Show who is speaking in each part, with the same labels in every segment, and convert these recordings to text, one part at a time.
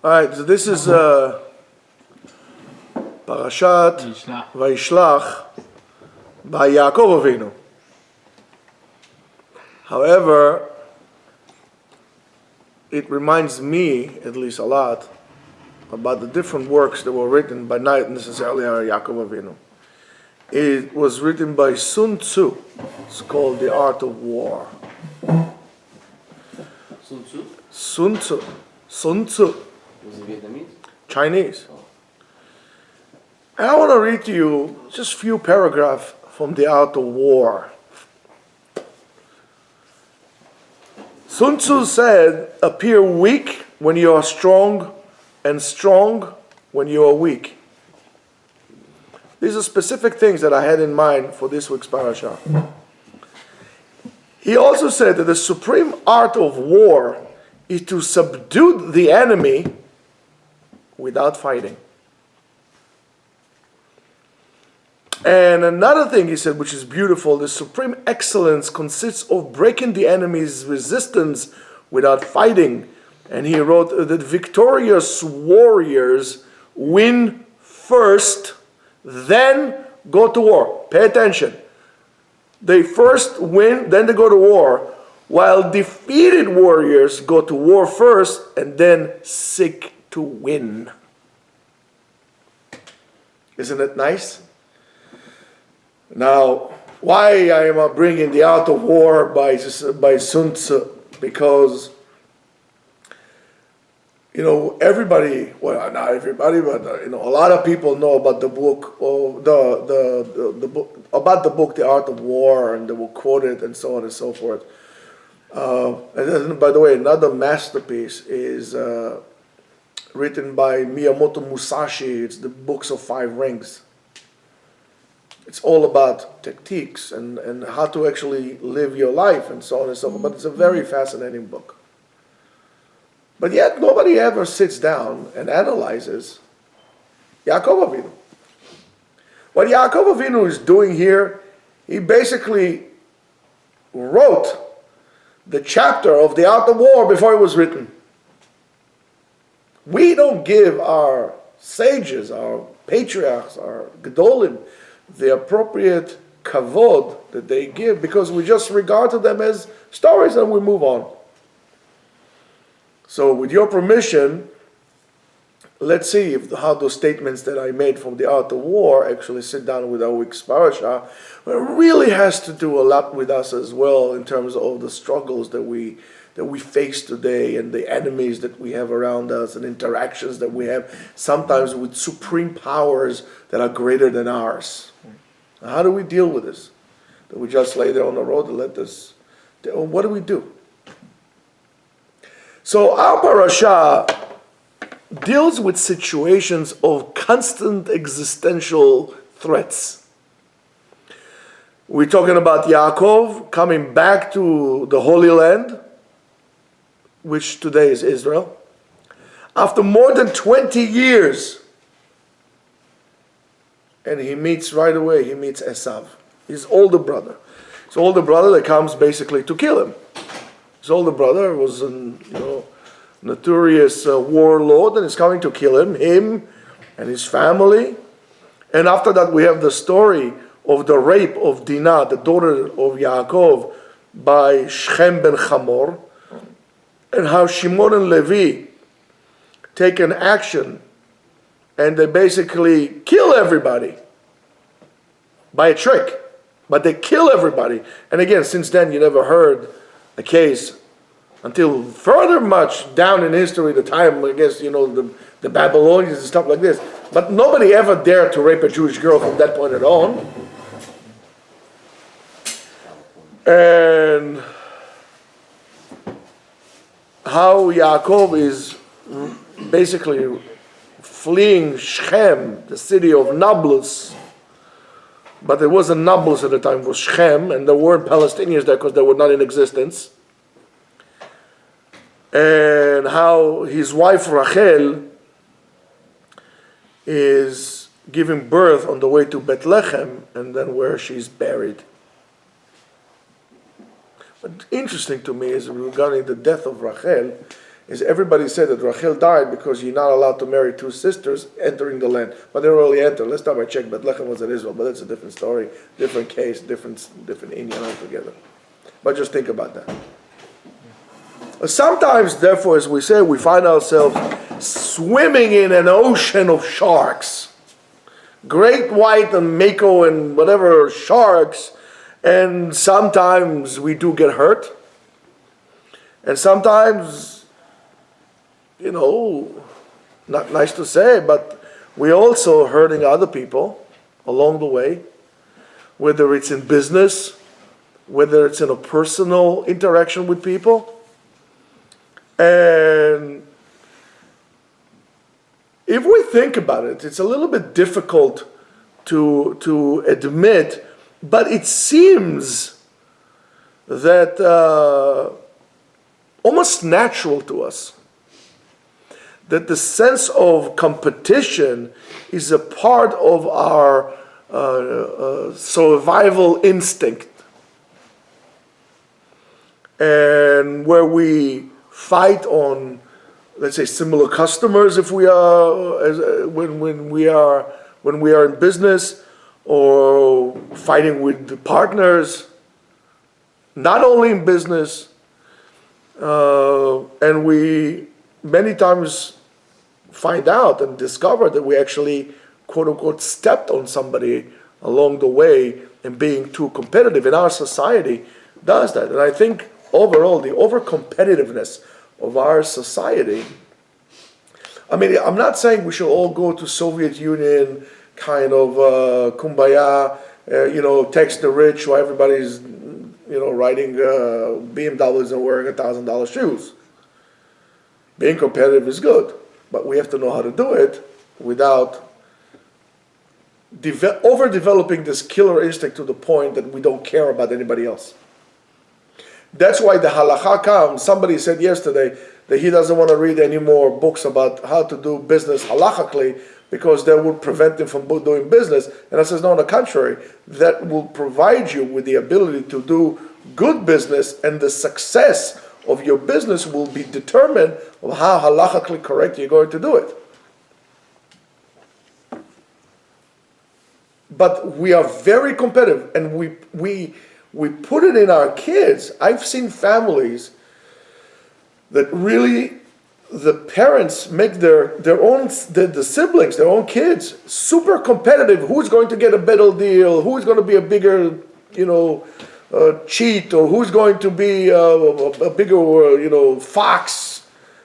Speaker 1: All right, so this is Parashat Vayishlach by Yaakov Avinu. However, it reminds me, at least a lot, about the different works that were written by not necessarily Yaakov Avinu. It was written by Sun Tzu. It's called The Art of War.
Speaker 2: Sun Tzu?
Speaker 1: Sun Tzu. Sun Tzu.
Speaker 2: Was it Vietnamese?
Speaker 1: Chinese. And I want to read to you just a few paragraphs from The Art of War. Sun Tzu said, appear weak when you are strong, and strong when you are weak. These are specific things that I had in mind for this week's parasha. He also said that the supreme art of war is to subdue the enemy without fighting. And another thing he said, which is beautiful, the supreme excellence consists of breaking the enemy's resistance without fighting. And he wrote that victorious warriors win first, then go to war. Pay attention. They first win, then they go to war, while defeated warriors go to war first and then seek to win. Isn't it nice? Now, why I am bringing The Art of War by Sun Tzu? Because, everybody, well, not everybody, but a lot of people know about the book, or the book about the book, The Art of War, and they will quote it and so on and so forth. And then, by the way, another masterpiece is written by Miyamoto Musashi. It's the Books of Five Rings. It's all about techniques and how to actually live your life and so on and so forth. But it's a very fascinating book. But yet nobody ever sits down and analyzes Yaakov Avinu. What Yaakov Avinu is doing here, he basically wrote the chapter of The Art of War before it was written. We don't give our sages, our patriarchs, our gedolim, the appropriate kavod that they give, because we just regard them as stories and we move on. So with your permission, let's see how those statements that I made from The Art of War actually sit down with our week's parasha. It really has to do a lot with us as well in terms of the struggles that we face today and the enemies that we have around us and interactions that we have sometimes with supreme powers that are greater than ours. Now, how do we deal with this? Do we just lay there on the road and let this? What do we do? So our parasha deals with situations of constant existential threats. We're talking about Yaakov coming back to the Holy Land, which today is Israel, after more than 20 years. And he meets Esav, his older brother. His older brother that comes basically to kill him. His older brother was a notorious warlord and is coming to kill him and his family. And after that we have the story of the rape of Dinah, the daughter of Yaakov, by Shechem ben Hamor, and how Shimon and Levi take an action and they basically kill everybody by a trick. But they kill everybody. And again, since then you never heard a case until further much down in history, the time, I guess, the Babylonians and stuff like this. But nobody ever dared to rape a Jewish girl from that point on. And how Yaakov is basically fleeing Shechem, the city of Nablus. But there wasn't Nablus at the time, it was Shechem, and there weren't Palestinians there because they were not in existence. And how his wife Rachel is giving birth on the way to Bethlehem, and then where she's buried. But interesting to me is regarding the death of Rachel, is everybody said that Rachel died because you're not allowed to marry two sisters entering the land. But they already entered. Last time I checked, Bethlehem was in Israel, but that's a different story, different case, different Inyan altogether. But just think about that. Sometimes, therefore, as we say, we find ourselves swimming in an ocean of sharks. Great white and mako and whatever sharks, and sometimes we do get hurt. And sometimes, not nice to say, but we also hurting other people along the way, whether it's in business, whether it's in a personal interaction with people. And if we think about it, it's a little bit difficult to admit, but it seems that almost natural to us that the sense of competition is a part of our survival instinct, and where we fight on, let's say, similar customers if we are when we are in business, or fighting with partners, not only in business, and we many times find out and discover that we actually, quote unquote, stepped on somebody along the way, and being too competitive in our society does that. And I think overall the over-competitiveness of our society, I mean, I'm not saying we should all go to Soviet Union kind of kumbaya, tax the rich while everybody's, riding BMWs and wearing $1,000 shoes. Being competitive is good, but we have to know how to do it without overdeveloping this killer instinct to the point that we don't care about anybody else. That's why the halacha comes. Somebody said yesterday that he doesn't want to read any more books about how to do business halachically because that would prevent him from doing business. And I says, no, on the contrary, that will provide you with the ability to do good business, and the success of your business will be determined of how halachically correct you're going to do it. But we are very competitive, and we put it in our kids. I've seen families that really, the parents make the siblings, their own kids, super competitive. Who's going to get a better deal? Who's going to be a bigger, cheat, or who's going to be a bigger, fox?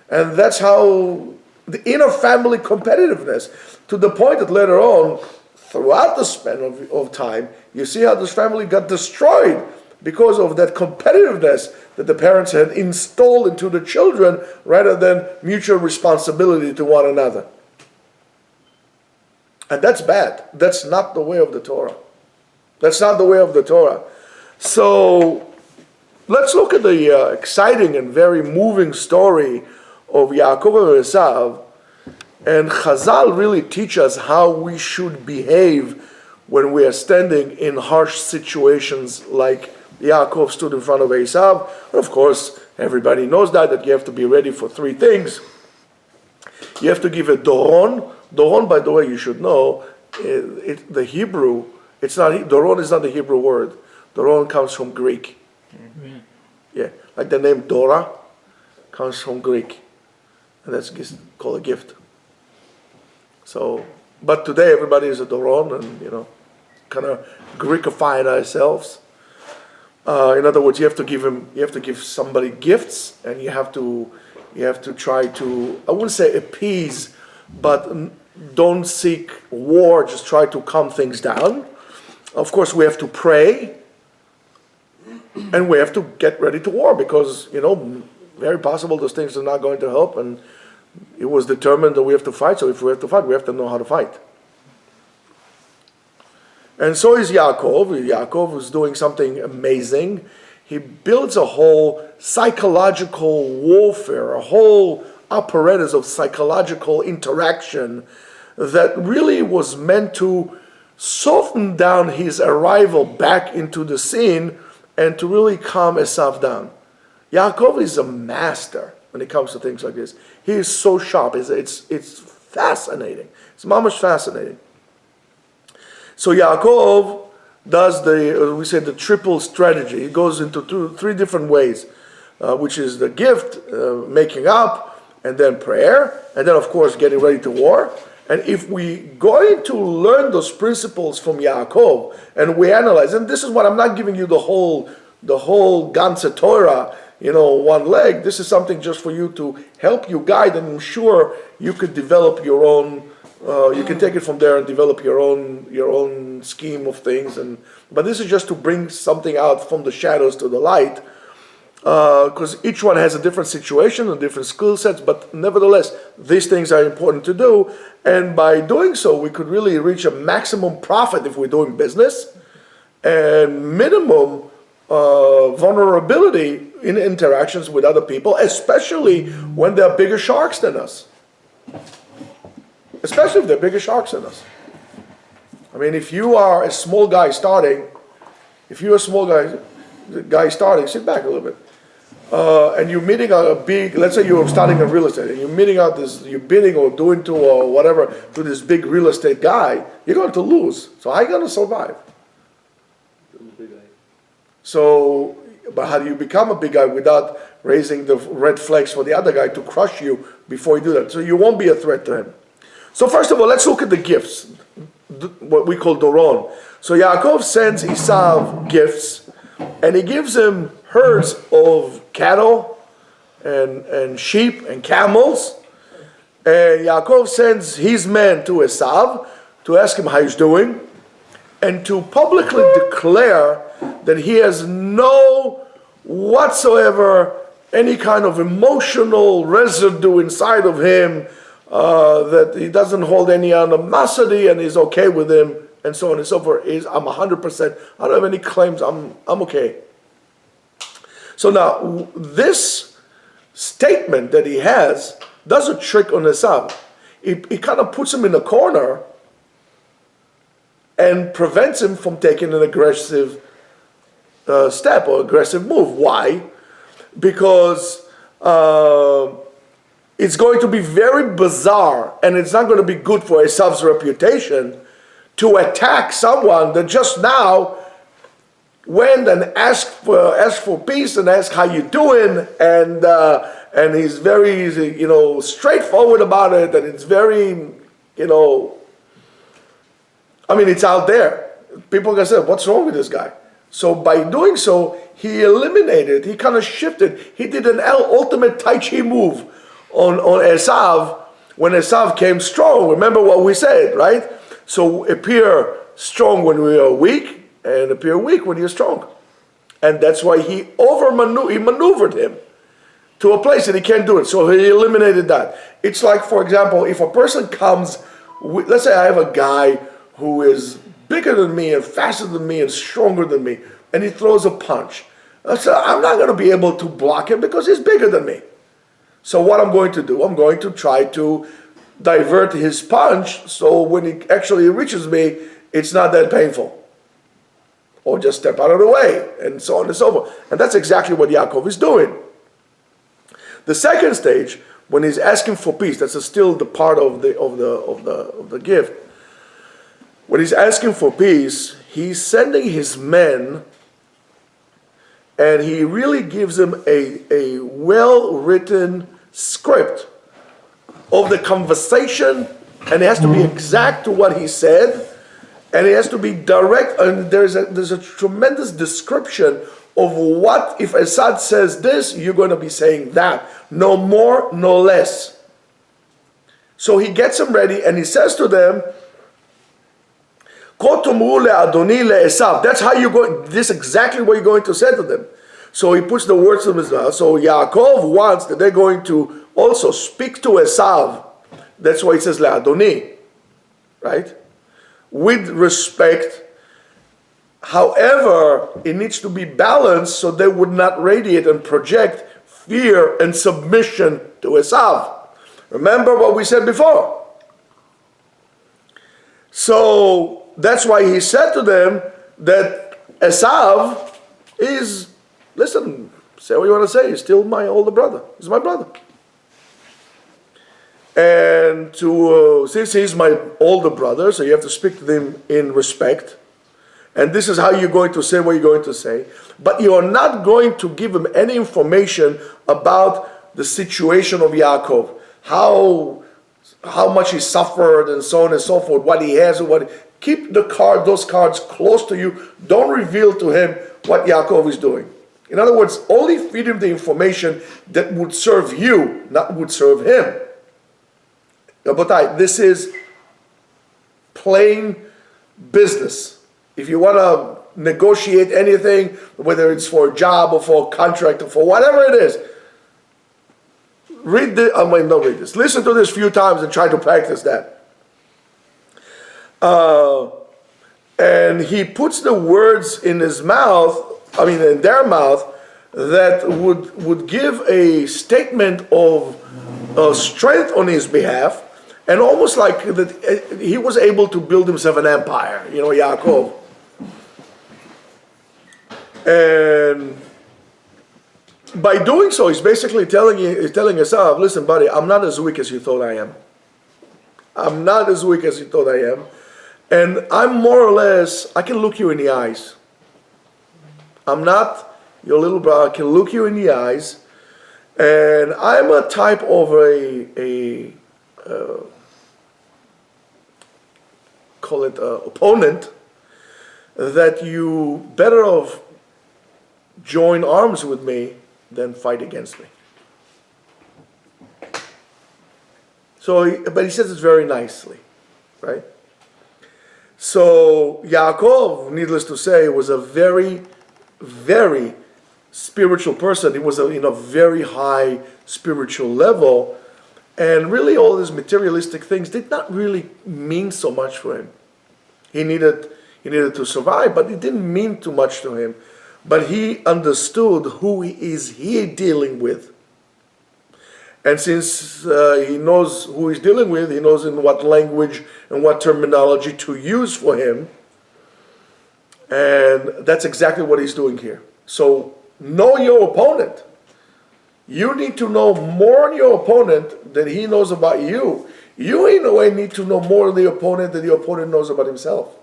Speaker 1: And that's how the inner family competitiveness, to the point that later on, throughout the span of time, you see how this family got destroyed because of that competitiveness that the parents had installed into the children rather than mutual responsibility to one another. And that's bad. That's not the way of the Torah. That's not the way of the Torah. So let's look at the exciting and very moving story of Yaakov and Esav. And Chazal really teach us how we should behave when we are standing in harsh situations like Yaakov stood in front of Esav. And of course, everybody knows that you have to be ready for three things. You have to give a doron. Doron, by the way, you should know, the Hebrew, doron is not the Hebrew word. Doron comes from Greek. Mm-hmm. Yeah, like the name Dora comes from Greek. And that's called a gift. So, but today everybody is a doron, and kind of Greekifying ourselves. In other words, you have to give somebody gifts, and you have to try to, I wouldn't say appease, but don't seek war. Just try to calm things down. Of course, we have to pray, and we have to get ready to war because very possible those things are not going to help, and it was determined that we have to fight. So if we have to fight, we have to know how to fight. And so is Yaakov. Yaakov is doing something amazing. He builds a whole psychological warfare, a whole apparatus of psychological interaction that really was meant to soften down his arrival back into the scene and to really calm Esav down. Yaakov is a master when it comes to things like this. He is so sharp. It's fascinating. It's mamash fascinating. So Yaakov does the triple strategy. He goes into three different ways, which is the gift, making up, and then prayer, and then of course getting ready to war. And if we going to learn those principles from Yaakov, and we analyze, and this is what I'm not giving you the whole ganze Torah, one leg. This is something just for you to help you guide, and I'm sure you could develop your own. You can take it from there and develop your own scheme of things. But this is just to bring something out from the shadows to the light, because each one has a different situation and different skill sets. But nevertheless, these things are important to do. And by doing so, we could really reach a maximum profit if we're doing business, and minimum vulnerability in interactions with other people, especially when they're bigger sharks than us. Especially if they're bigger sharks than us. I mean, if you are a small guy starting, sit back a little bit, and you're meeting a big, let's say you're starting a real estate, and you're meeting out you're bidding or doing to or whatever to this big real estate guy, you're going to lose. So how are you going to survive? So, but how do you become a big guy without raising the red flags for the other guy to crush you before you do that? So you won't be a threat to him. So first of all, let's look at the gifts, what we call Doron. So Yaakov sends Esav gifts, and he gives him herds of cattle and sheep and camels. And Yaakov sends his men to Esav to ask him how he's doing, and to publicly declare that he has no whatsoever any kind of emotional residue inside of him, that he doesn't hold any animosity and is okay with him, and so on and so forth. I'm 100%. I don't have any claims. I'm okay. So now this statement that he has does a trick on Esav. It kind of puts him in a corner and prevents him from taking an aggressive step or aggressive move. Why? Because it's going to be very bizarre, and it's not going to be good for Esav's reputation to attack someone that just now went and asked for peace and asked how you doing, and he's very straightforward about it, and it's very it's out there. People are gonna say, what's wrong with this guy? So by doing so, he kind of shifted. He did an ultimate Tai Chi move on Esav when Esav came strong. Remember what we said, right? So appear strong when we are weak, and appear weak when you're strong. And that's why he maneuvered him to a place that he can't do it. So he eliminated that. It's like, for example, if a person comes, let's say I have a guy who is bigger than me and faster than me and stronger than me, and he throws a punch. So I'm not going to be able to block him because he's bigger than me. So what I'm going to do, I'm going to try to divert his punch so when he actually reaches me, it's not that painful. Or just step out of the way, and so on and so forth. And that's exactly what Yaakov is doing. The second stage, when he's asking for peace, that's still the part of the gift. When he's asking for peace, he's sending his men, and he really gives them a well-written script of the conversation, and it has to be exact to what he said, and it has to be direct, and there's a tremendous description of what, if Assad says this, you're going to be saying that. No more, no less. So he gets them ready, and he says to them, that's how you're going, this is exactly what you're going to say to them. So he puts the words in his mouth. So Yaakov wants that they're going to also speak to Esav. That's why he says le'adoni, right? With respect. However, it needs to be balanced so they would not radiate and project fear and submission to Esav. Remember what we said before. So that's why he said to them that Esav is, listen, say what you want to say, he's still my older brother. He's my brother. And since he's my older brother, so you have to speak to him in respect. And this is how you're going to say what you're going to say. But you are not going to give him any information about the situation of Yaakov, how much he suffered, and so on and so forth, what he has and what. Keep those cards close to you. Don't reveal to him what Yaakov is doing. In other words, only feed him the information that would serve you, not would serve him. But this is plain business. If you want to negotiate anything, whether it's for a job or for a contract or for whatever it is, don't read this. Listen to this a few times and try to practice that. And he puts the words in his mouth, in their mouth, that would give a statement of strength on his behalf, and almost like that he was able to build himself an empire, Yaakov. And by doing so, he's basically telling Esav, listen, buddy, I'm not as weak as you thought I am. I'm not as weak as you thought I am. And I'm more or less, I can look you in the eyes. I'm not your little brother, I can look you in the eyes. And I'm a type of opponent that you better off join arms with me than fight against me. But he says it very nicely, right? So Yaakov, needless to say, was a very, very spiritual person. He was in a very high spiritual level, and really all these materialistic things did not really mean so much for him. He needed to survive, but it didn't mean too much to him. But he understood who he dealing with. And since he knows who he's dealing with, he knows in what language and what terminology to use for him. And that's exactly what he's doing here. So know your opponent. You need to know more on your opponent than he knows about you. You, in a way, need to know more of the opponent than the opponent knows about himself.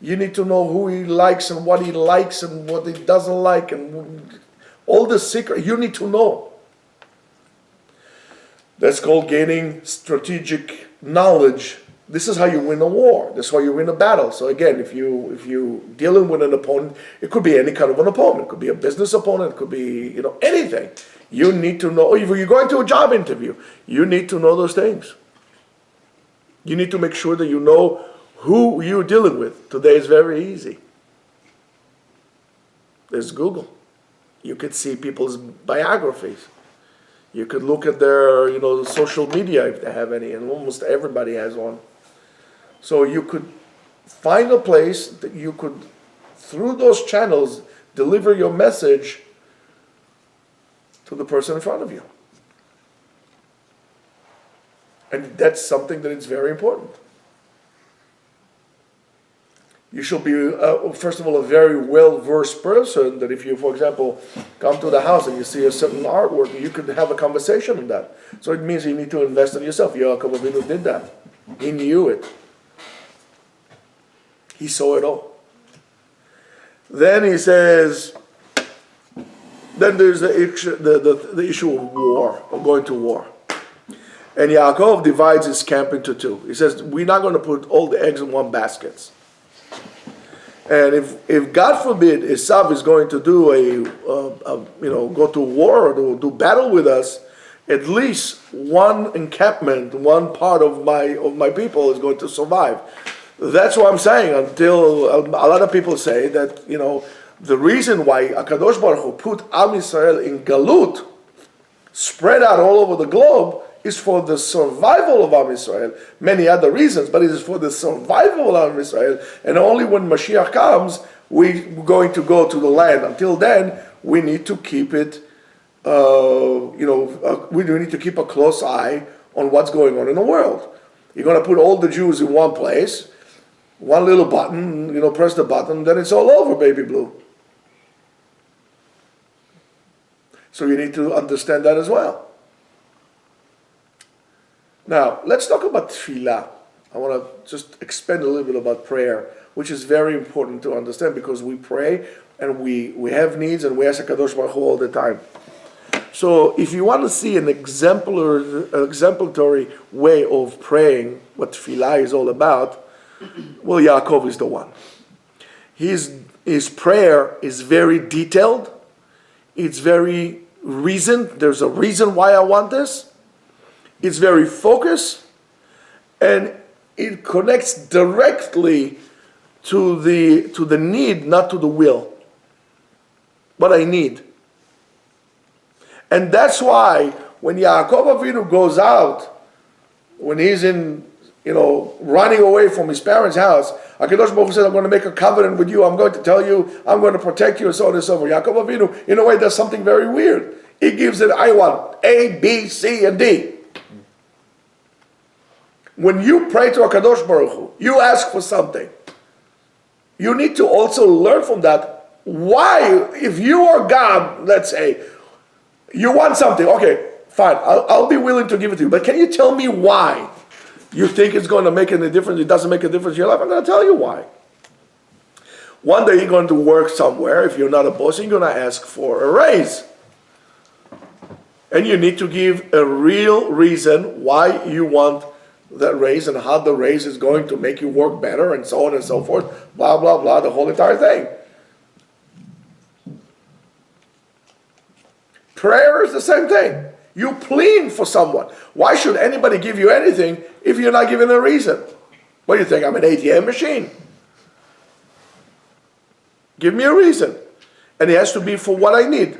Speaker 1: You need to know who he likes and what he likes and what he doesn't like, and all the secret you need to know. That's called gaining strategic knowledge. This is how you win a war. This is how you win a battle. So again, if you dealing with an opponent, it could be any kind of an opponent. It could be a business opponent. It could be anything. You need to know. If you're going to a job interview, you need to know those things. You need to make sure that you know who you're dealing with. Today is very easy. There's Google. You could see people's biographies. You could look at their, social media if they have any, and almost everybody has one. So you could find a place that you could, through those channels, deliver your message to the person in front of you. And that's something that is very important. You should be, first of all, a very well-versed person, that if you, for example, come to the house and you see a certain artwork, you could have a conversation on that. So it means you need to invest in yourself. Yaakov Avinu did that. He knew it. He saw it all. Then he says, then there's the issue of war, of going to war. And Yaakov divides his camp into two. He says, we're not going to put all the eggs in one basket. And if God forbid Esav is going to do go to war or do battle with us, at least one encampment, one part of my people is going to survive. That's what I'm saying. Until a lot of people say that the reason why HaKadosh Baruch Hu put Am Yisrael in Galut, spread out all over the globe, is for the survival of Am Yisrael. Many other reasons, but it is for the survival of Am Yisrael. And only when Mashiach comes, we're going to go to the land. Until then, we need to keep it. We need to keep a close eye on what's going on in the world. You're going to put all the Jews in one place, one little button. Press the button, then it's all over, baby blue. So you need to understand that as well. Now, let's talk about tefillah. I want to just expand a little bit about prayer, which is very important to understand because we pray and we have needs and we ask HaKadosh Baruch Hu all the time. So if you want to see an exemplary way of praying, what tefillah is all about, well, Yaakov is the one. His prayer is very detailed. It's very reasoned. There's a reason why I want this. It's very focused. And it connects directly to the need, not to the will. What I need. And that's why when Yaakov Avinu goes out, when he's running away from his parents' house, HaKadosh Baruch Hu said, I'm going to make a covenant with you, I'm going to tell you, I'm going to protect you, and so on and so forth. Yaakov Avinu, in a way, does something very weird. He gives it, I want A, B, C, and D. When you pray to HaKadosh Baruch Hu, you ask for something. You need to also learn from that. Why, if you are God, let's say, you want something, okay, fine, I'll be willing to give it to you, but can you tell me why you think it's going to make any difference? It doesn't make a difference in your life. I'm going to tell you why. One day you're going to work somewhere. If you're not a boss, you're going to ask for a raise. And you need to give a real reason why you want that raise and how the raise is going to make you work better and so on and so forth. Blah, blah, blah, the whole entire thing. Prayer is the same thing. You plead for someone. Why should anybody give you anything if you're not given a reason? What do you think? I'm an ATM machine. Give me a reason. And it has to be for what I need.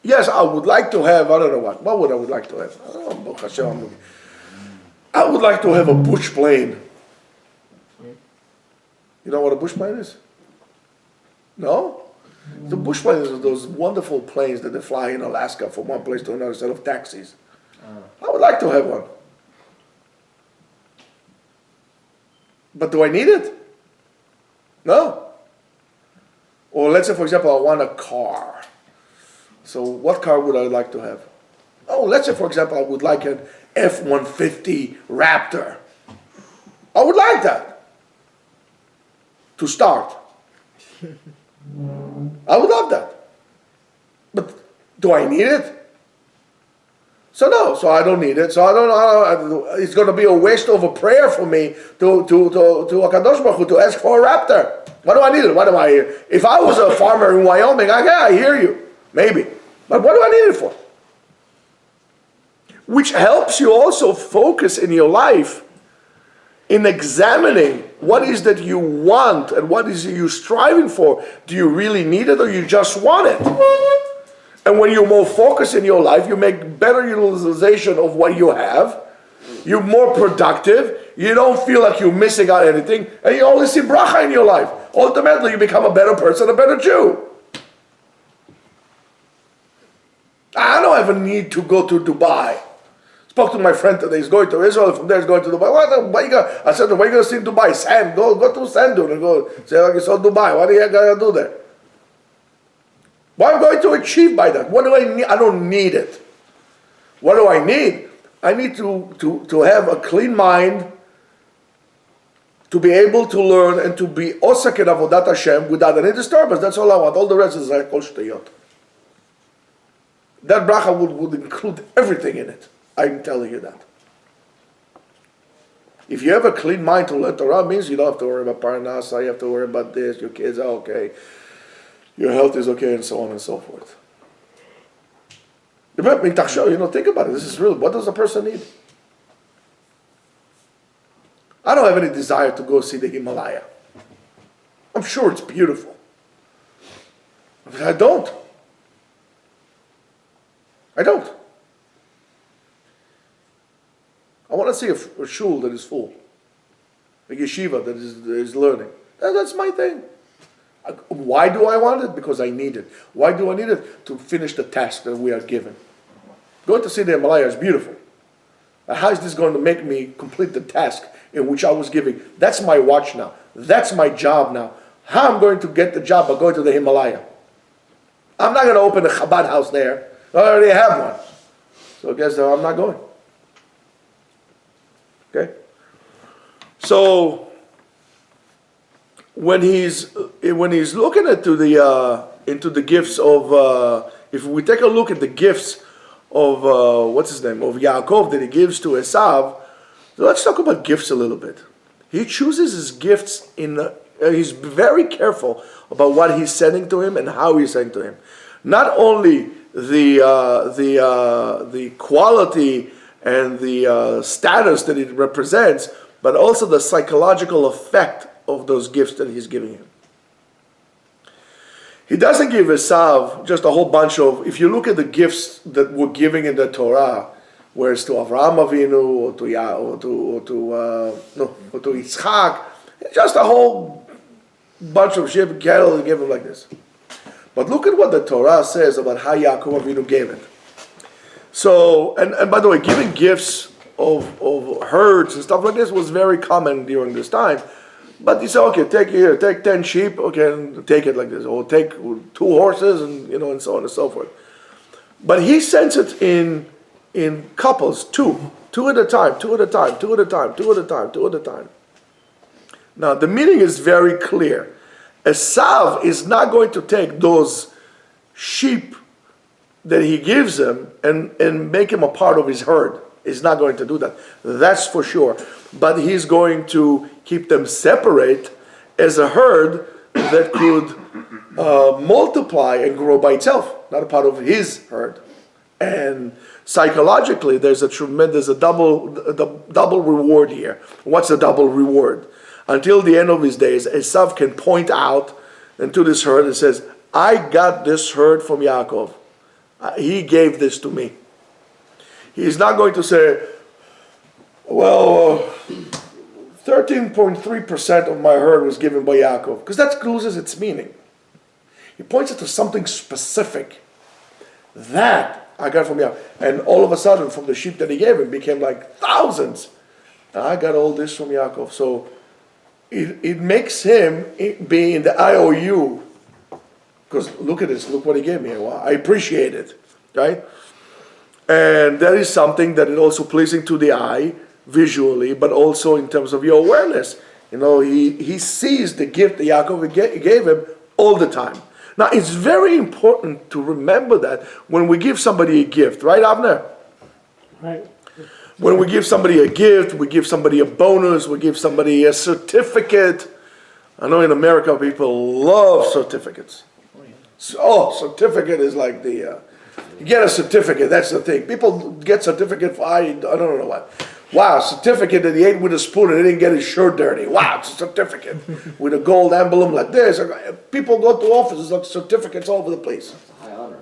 Speaker 1: Yes, I would like to have, I don't know what. What would I would like to have? I don't know, Baruch Hashem. I would like to have a bush plane. You know what a bush plane is? No? The bush planes are those wonderful planes that they fly in Alaska from one place to another instead of taxis. I would like to have one. But do I need it? No. Or let's say, for example, I want a car. So what car would I like to have? Oh, let's say, for example, I would like an F-150 Raptor. I would like that. To start. I would love that. But do I need it? So no, so I don't need it. So I don't. It's going to be a waste of a prayer for me to HaKadosh Baruch Hu to ask for a Raptor. What do I need it? What am I here? If I was a farmer in Wyoming, I hear you, maybe. But what do I need it for? Which helps you also focus in your life in examining what is that you want and what is you striving for. Do you really need it or you just want it? And when you're more focused in your life, you make better utilization of what you have. You're more productive. You don't feel like you're missing out anything. And you only see bracha in your life. Ultimately, you become a better person, a better Jew. I don't have a need to go to Dubai. Spoke to my friend today. He's going to Israel. From there, he's going to Dubai. I said, "What are you going to see in Dubai? Sand. Go to sand dune and go say, like you saw Dubai. What are you going to do there? What am I going to achieve by that? What do I need? I don't need it. What do I need? I need to have a clean mind, to be able to learn and to be osak in avodat Hashem without any disturbance. That's all I want. All the rest is like kol shtayot. That bracha would include everything in it. I'm telling you that. If you have a clean mind to learn Torah, means you don't have to worry about parnasa, you have to worry about this, your kids are okay, your health is okay, and so on and so forth. Think about it. This is real. What does a person need? I don't have any desire to go see the Himalaya. I'm sure it's beautiful. But I don't. I want to see a shul that is full, a yeshiva that is learning. That's my thing. Why do I want it? Because I need it. Why do I need it? To finish the task that we are given. Going to see the Himalaya is beautiful. How is this going to make me complete the task in which I was giving? That's my watch now. That's my job now. How I'm going to get the job by going to the Himalaya? I'm not going to open a Chabad house there. I already have one. So I guess I'm not going. Okay? So when he's looking into the gifts of if we take a look at the gifts of what's his name, of Yaakov, that he gives to Esav, so let's talk about gifts a little bit. He chooses his gifts he's very careful about what he's sending to him and how he's sending to him. Not only the quality and the status that it represents, but also the psychological effect of those gifts that he's giving him. He doesn't give Esav just a whole bunch of, if you look at the gifts that we're giving in the Torah, where it's to Avraham Avinu or to Yitzchak, just a whole bunch of sheep and cattle and give him like this. But look at what the Torah says about how Yaakov Avinu gave it. So, and by the way, giving gifts of herds and stuff like this was very common during this time. But he said, okay, take 10 sheep, okay, and take it like this, or take 2 horses, and and so on and so forth. But he sends it in couples, two at a time, two at a time, two at a time, two at a time, two at a time. Now the meaning is very clear. Esav is not going to take those sheep that he gives him and make him a part of his herd. He's not going to do that. That's for sure. But he's going to keep them separate as a herd that could multiply and grow by itself, not a part of his herd. And psychologically, there's a double reward here. What's the double reward? Until the end of his days, Esav can point out into this herd and says, I got this herd from Yaakov. He gave this to me. He's not going to say, well, 13.3% of my herd was given by Yaakov, because that loses its meaning. He points it to something specific. That I got from Yaakov. And all of a sudden, from the sheep that he gave him, became like thousands. I got all this from Yaakov. So it makes him be in the IOU. Because look at this, look what he gave me. Wow, I appreciate it, right? And that is something that is also pleasing to the eye, visually, but also in terms of your awareness. He sees the gift that Yaakov gave him all the time. Now, it's very important to remember that when we give somebody a gift, right, Avner?
Speaker 3: Right.
Speaker 1: When we give somebody a gift, we give somebody a bonus, we give somebody a certificate. I know in America people love certificates. Certificate is like you get a certificate, that's the thing. People get certificate for, I don't know what. Wow, certificate that he ate with a spoon and he didn't get his shirt dirty. Wow, it's a certificate with a gold emblem like this. People go to offices like certificates all over the place.
Speaker 2: It's a high honor.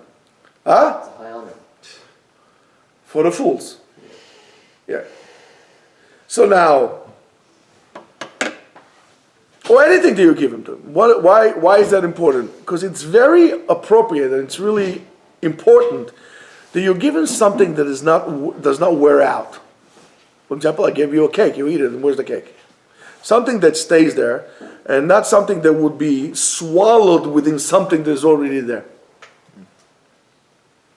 Speaker 1: Huh?
Speaker 2: It's a high honor.
Speaker 1: For the fools. Yeah. So now, or anything that you give him to him. Why is that important? Because it's very appropriate and it's really important that you give him something that does not wear out. For example, I gave you a cake, you eat it, and where's the cake? Something that stays there, and not something that would be swallowed within something that is already there.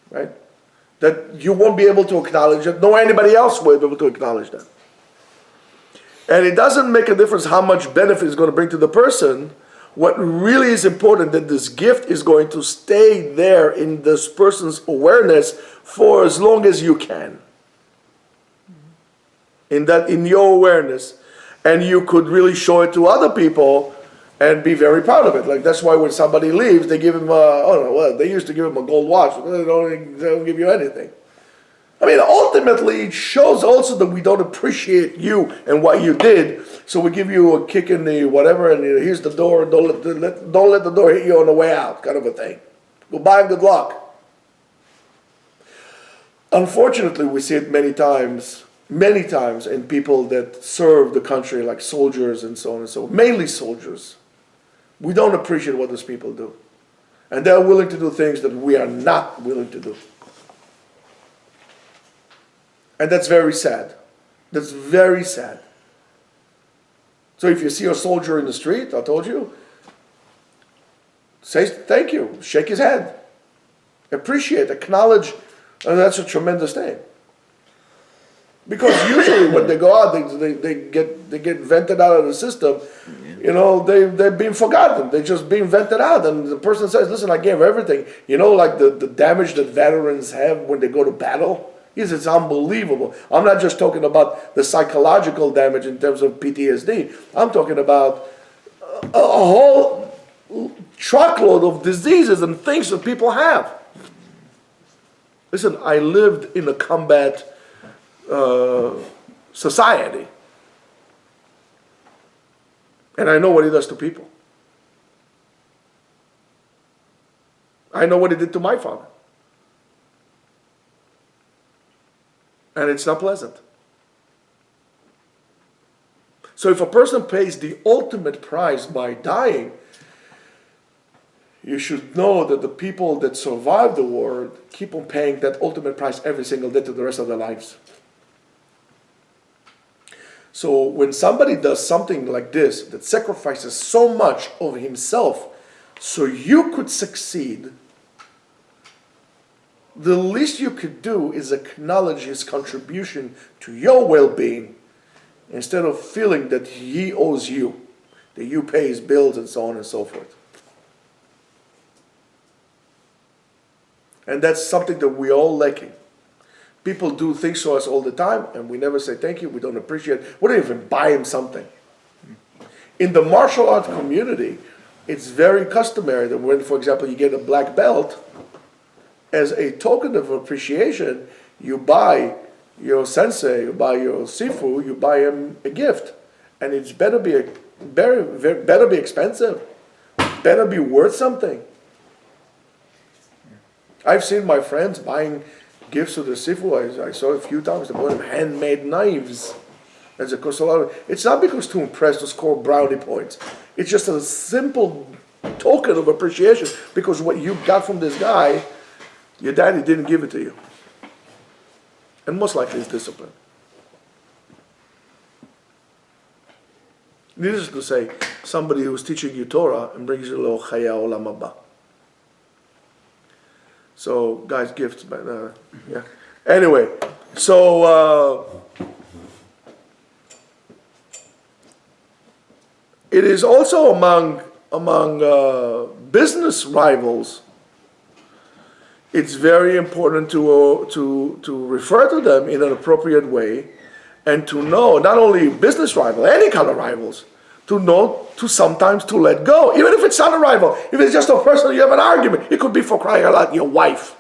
Speaker 1: Right? That you won't be able to acknowledge it, nor anybody else will be able to acknowledge that. And it doesn't make a difference how much benefit it's going to bring to the person. What really is important that this gift is going to stay there in this person's awareness for as long as you can. In your awareness, and you could really show it to other people and be very proud of it. Like that's why when somebody leaves, they give him they used to give him a gold watch, but they don't give you anything. I mean, ultimately, it shows also that we don't appreciate you and what you did, so we give you a kick in the whatever, and here's the door, don't let the door hit you on the way out, kind of a thing. Goodbye and good luck. Unfortunately, we see it many times in people that serve the country, like soldiers and so on and so on, mainly soldiers. We don't appreciate what those people do. And they're willing to do things that we are not willing to do. And that's very sad. That's very sad. So if you see a soldier in the street, I told you, say thank you, shake his hand, appreciate, acknowledge, and that's a tremendous thing. Because usually when they go out, they get vented out of the system. You know, they're being forgotten. They're just being vented out. And the person says, listen, I gave everything. You know, like the damage that veterans have when they go to battle? It's unbelievable. I'm not just talking about the psychological damage in terms of PTSD. I'm talking about a whole truckload of diseases and things that people have. Listen, I lived in a combat society. And I know what he does to people. I know what he did to my father. And it's not pleasant. So if a person pays the ultimate price by dying, you should know that the people that survive the war keep on paying that ultimate price every single day to the rest of their lives. So when somebody does something like this, that sacrifices so much of himself so you could succeed, the least you could do is acknowledge his contribution to your well-being instead of feeling that he owes you, that you pay his bills and so on and so forth. And that's something that we're all lacking. People do things to us all the time, and we never say thank you, we don't appreciate it. We don't even buy him something. In the martial art community, it's very customary that when, for example, you get a black belt, as a token of appreciation, you buy your sensei, you buy your sifu, you buy him a gift. And it's better be expensive, better be worth something. I've seen my friends buying gifts to the sifu. I saw a few times they bought him handmade knives as a cost a lot. It's not because to impress, to score brownie points. It's just a simple token of appreciation because what you got from this guy, your daddy didn't give it to you. And most likely it's discipline. Needless to say, somebody who's teaching you Torah and brings you a little chaya olam haba. So, guys, gifts, but yeah. Anyway, so it is also among business rivals. It's very important to refer to them in an appropriate way, and to know not only business rival, any kind of rivals, to know to sometimes to let go, even if it's not a rival, if it's just a person you have an argument, it could be for crying out loud your wife.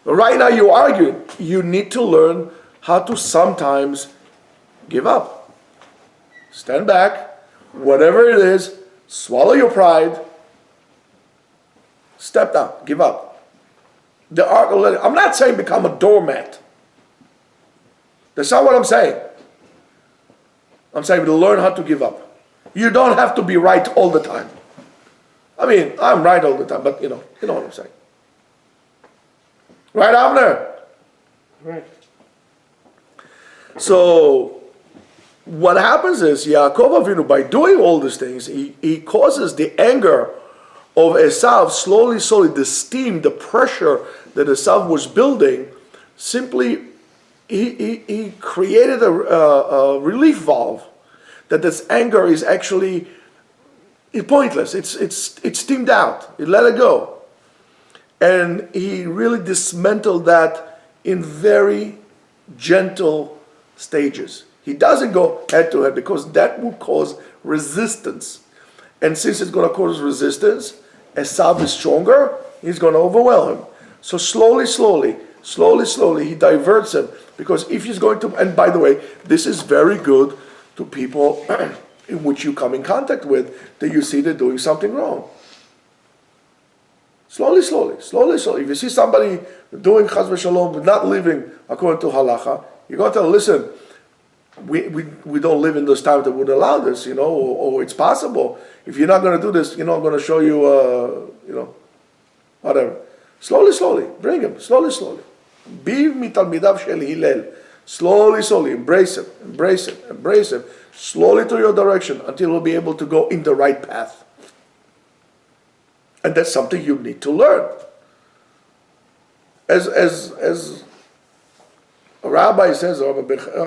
Speaker 1: But right now you argue, you need to learn how to sometimes give up, stand back, whatever it is, swallow your pride. Step down, give up. I'm not saying become a doormat. That's not what I'm saying. I'm saying to learn how to give up. You don't have to be right all the time. I mean, I'm right all the time, but you know what I'm saying. Right, Avner? Right. So, what happens is, Yaakov Avinu, by doing all these things, he causes the anger of Esav slowly, the steam, the pressure that Esav was building, simply, he created a relief valve that this anger is actually pointless. It's steamed out. He let it go. And he really dismantled that in very gentle stages. He doesn't go head to head because that will cause resistance. And since it's going to cause resistance, Esav is stronger, he's going to overwhelm him. So slowly, he diverts him. Because if he's going to, and by the way, this is very good to people in which you come in contact with, that you see they're doing something wrong. Slowly. If you see somebody doing chas v'shalom, not living according to halacha, you got to listen. We don't live in this time that would allow this, or it's possible. If you're not going to do this, I'm going to show you, whatever. Slowly, bring him, slowly. Be mitalmidav shel Hillel. Slowly, embrace him, slowly to your direction until he'll be able to go in the right path. And that's something you need to learn. As A rabbi says, Rabbi Mordechai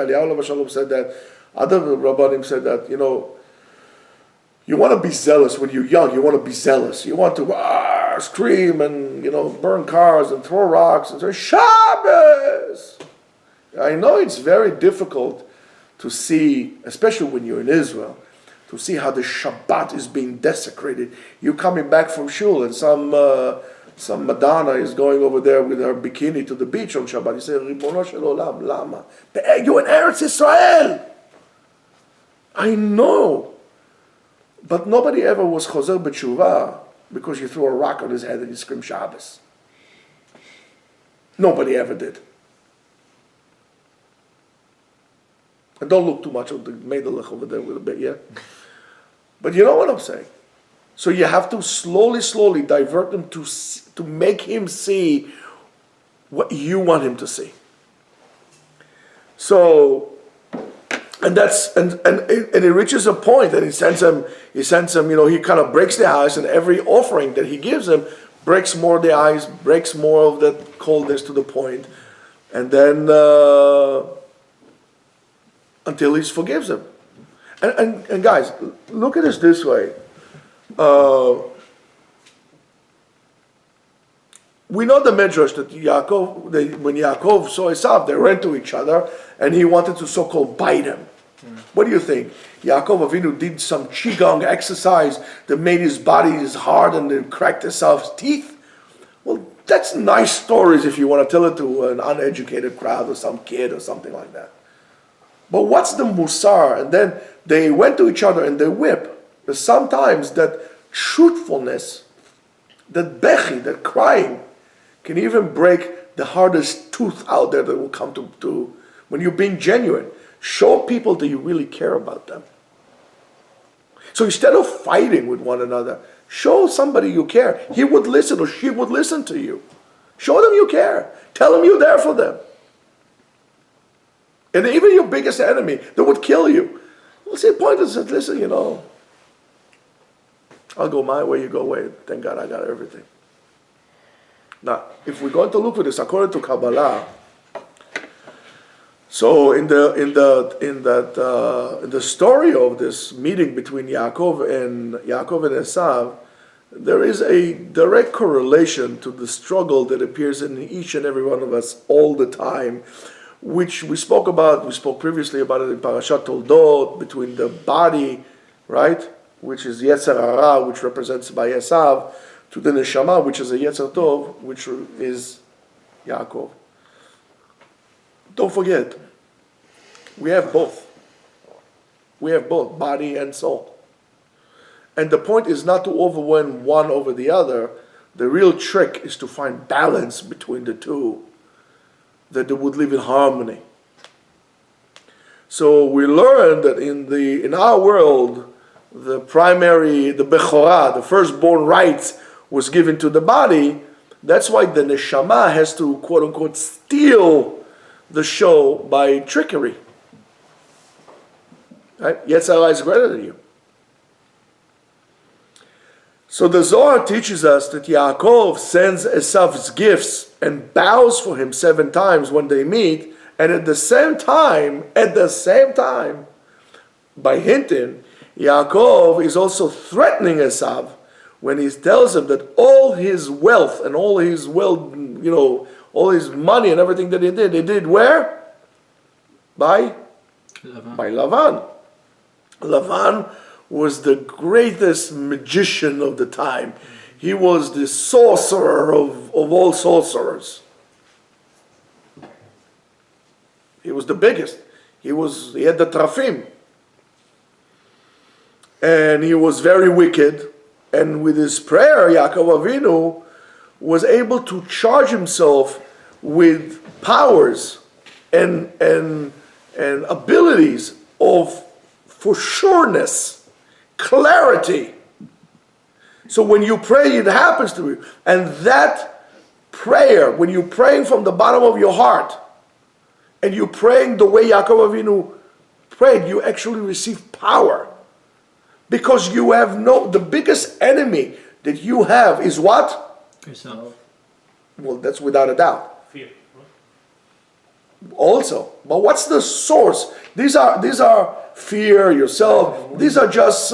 Speaker 1: Eliyahu Alav Shalom said that, other Rabbanim said that, you want to be zealous when you're young. You want to be zealous. You want to scream and burn cars and throw rocks and say Shabbos. I know it's very difficult to see, especially when you're in Israel, to see how the Shabbat is being desecrated. You're coming back from shul and some Madonna is going over there with her bikini to the beach on Shabbat. You say, Ribono shel olam, lama? You're in Eretz Israel. I know. But nobody ever was chozer b'tshuva because you threw a rock on his head and you screamed Shabbos. Nobody ever did. And don't look too much at the Meidalech over there with a bit, yeah? But you know what I'm saying? So you have to slowly divert him to make him see what you want him to see. So, and it reaches a point that he sends him, he kind of breaks the ice, and every offering that he gives him breaks more of the ice, breaks more of the coldness to the point, and then until he forgives him. And guys, look at this way. We know the Midrash that when Yaakov saw Esav, they ran to each other, and he wanted to so-called bite him. What do you think? Yaakov Avinu did some qigong exercise that made his body hard and then cracked Esav's teeth? Well, that's nice stories if you want to tell it to an uneducated crowd or some kid or something like that. But what's the musar? And then they went to each other and they whip. But sometimes that truthfulness, that bechi, that crying, can even break the hardest tooth out there that will come to when you're being genuine. Show people that you really care about them. So instead of fighting with one another, show somebody you care. He would listen or she would listen to you. Show them you care. Tell them you're there for them. And even your biggest enemy that would kill you, well, see, the point is that, listen, I'll go my way, you go away. Thank God I got everything. Now, if we're going to look for this according to Kabbalah, so in the story of this meeting between Yaakov and Esav, there is a direct correlation to the struggle that appears in each and every one of us all the time, which we spoke about. We spoke previously about it in Parashat Toldot, between the body, right, which is Yetzer Hara, which represents by Esav, to the Neshama, which is a Yetzer Tov, which is Yaakov. Don't forget, we have both. We have both, body and soul. And the point is not to overwhelm one over the other. The real trick is to find balance between the two, that they would live in harmony. So we learn that in our world, the Bechorah, the firstborn rights, was given to the body. That's why the Neshama has to, quote unquote, steal the show by trickery. Right? Yetzer Hara is greater than you. So the Zohar teaches us that Yaakov sends Esav's gifts and bows for him 7 times when they meet, and at the same time, by hinting, Yaakov is also threatening Esav when he tells him that all his wealth and all his all his money and everything that he did where? By Lavan. Lavan was the greatest magician of the time. He was the sorcerer of all sorcerers. He was the biggest. He had the trafim. And he was very wicked. And with his prayer, Yaakov Avinu was able to charge himself with powers and abilities of for sureness, clarity. So when you pray, it happens to you. And that prayer, when you're praying from the bottom of your heart, and you're praying the way Yaakov Avinu prayed, you actually receive power. Because you have the biggest enemy that you have is what?
Speaker 3: Yourself.
Speaker 1: Well, that's without a doubt.
Speaker 3: Fear.
Speaker 1: Also, but what's the source? These are fear, yourself. These are just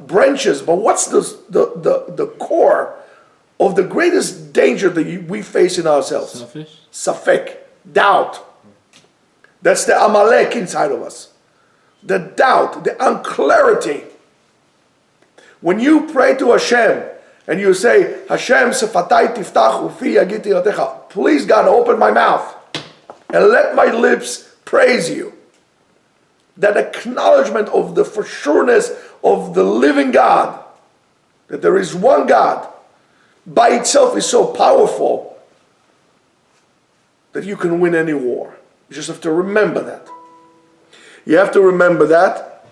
Speaker 1: branches. But what's the core of the greatest danger that we face in ourselves?
Speaker 3: Selfish.
Speaker 1: Safek, doubt. That's the Amalek inside of us. The doubt, the unclarity. When you pray to Hashem and you say, Hashem sefatai tiftach ufi yagid tiratecha, please God, open my mouth and let my lips praise you. That acknowledgement of the for sureness of the living God, that there is one God, by itself is so powerful that you can win any war. You just have to remember that. You have to remember that.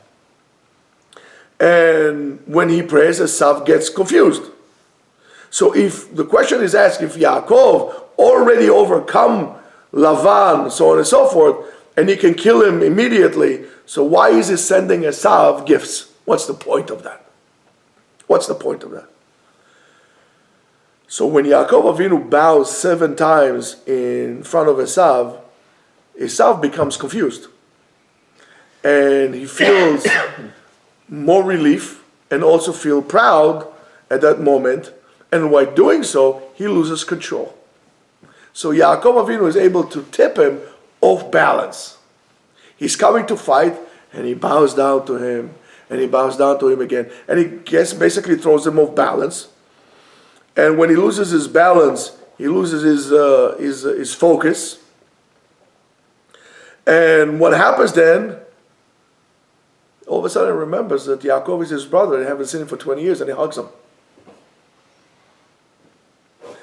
Speaker 1: And when he prays, Esav gets confused. So if the question is asked, if Yaakov already overcome Lavan, so on and so forth, and he can kill him immediately, so why is he sending Esav gifts? What's the point of that? What's the point of that? So when Yaakov Avinu bows 7 times in front of Esav, Esav becomes confused. And he feels more relief and also feel proud at that moment. And while doing so, he loses control. So Yaakov Avinu is able to tip him off balance. He's coming to fight, and he bows down to him, and he bows down to him again. And he basically throws him off balance. And when he loses his balance, he loses his focus. And what happens then, all of a sudden he remembers that Yaakov is his brother, and they haven't seen him for 20 years, and he hugs him.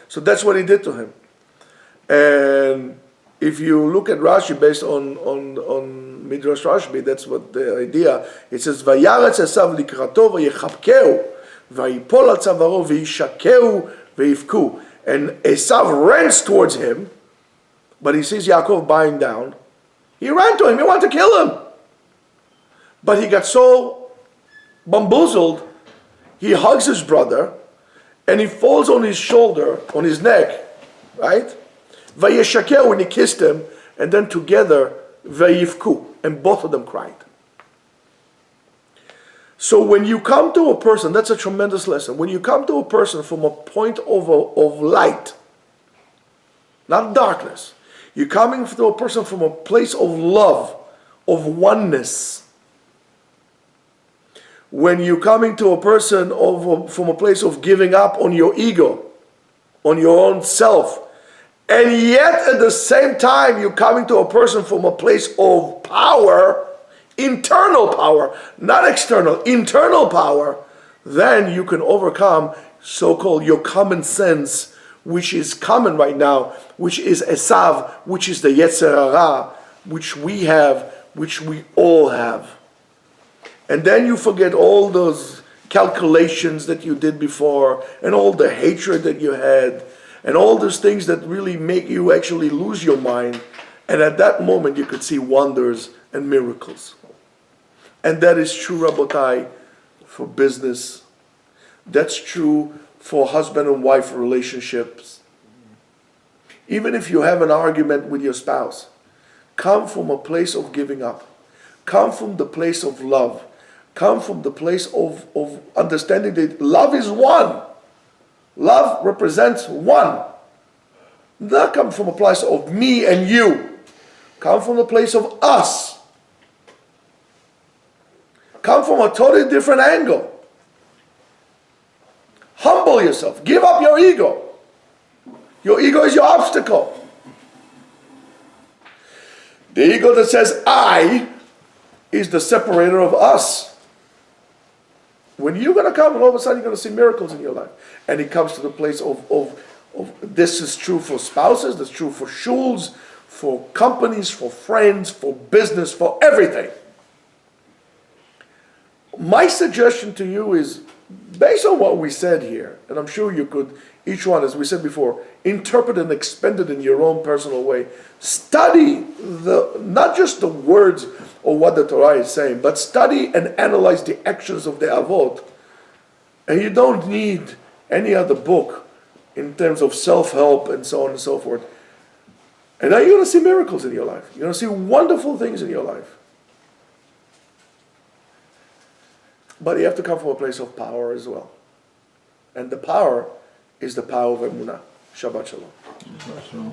Speaker 1: So that's what he did to him. And if you look at Rashi, based on Midrash Rashbi, that's what the idea. It says, "Vayaretz Esav likrato vayechapkeu, vayipol al tzavaro vayishakeu vayivku." And Esav runs towards him, but he sees Yaakov bowing down. He ran to him. He wanted to kill him. But he got so bamboozled, he hugs his brother, and he falls on his shoulder, on his neck, right? Vayeshakeu, and he kissed him, and then together, vayivku, and both of them cried. So when you come to a person, that's a tremendous lesson. When you come to a person from a point of light, not darkness, you're coming to a person from a place of love, of oneness. When you're coming to a person from a place of giving up on your ego, on your own self, and yet at the same time you're coming to a person from a place of power, internal power, not external, internal power, then you can overcome so-called your common sense, which is common right now, which is Esav, which is the Yetzer Hara, which we have, which we all have. And then you forget all those calculations that you did before, and all the hatred that you had, and all those things that really make you actually lose your mind. And at that moment you could see wonders and miracles. And that is true, Rabotai, for business. That's true for husband and wife relationships. Even if you have an argument with your spouse, come from a place of giving up. Come from the place of love. Come from the place of understanding that love is one. Love represents one. Not come from a place of me and you. Come from the place of us. Come from a totally different angle. Humble yourself. Give up your ego. Your ego is your obstacle. The ego that says I is the separator of us. When you're going to come, and all of a sudden you're going to see miracles in your life. And it comes to the place of this is true for spouses, that's true for shuls, for companies, for friends, for business, for everything. My suggestion to you is, based on what we said here, and I'm sure you could, each one, as we said before, interpret and expand it in your own personal way. Study not just the words or what the Torah is saying, but study and analyze the actions of the Avot. And you don't need any other book in terms of self-help and so on and so forth. And now you're going to see miracles in your life. You're going to see wonderful things in your life. But you have to come from a place of power as well. And the power is the power of Emunah. Shabbat Shalom.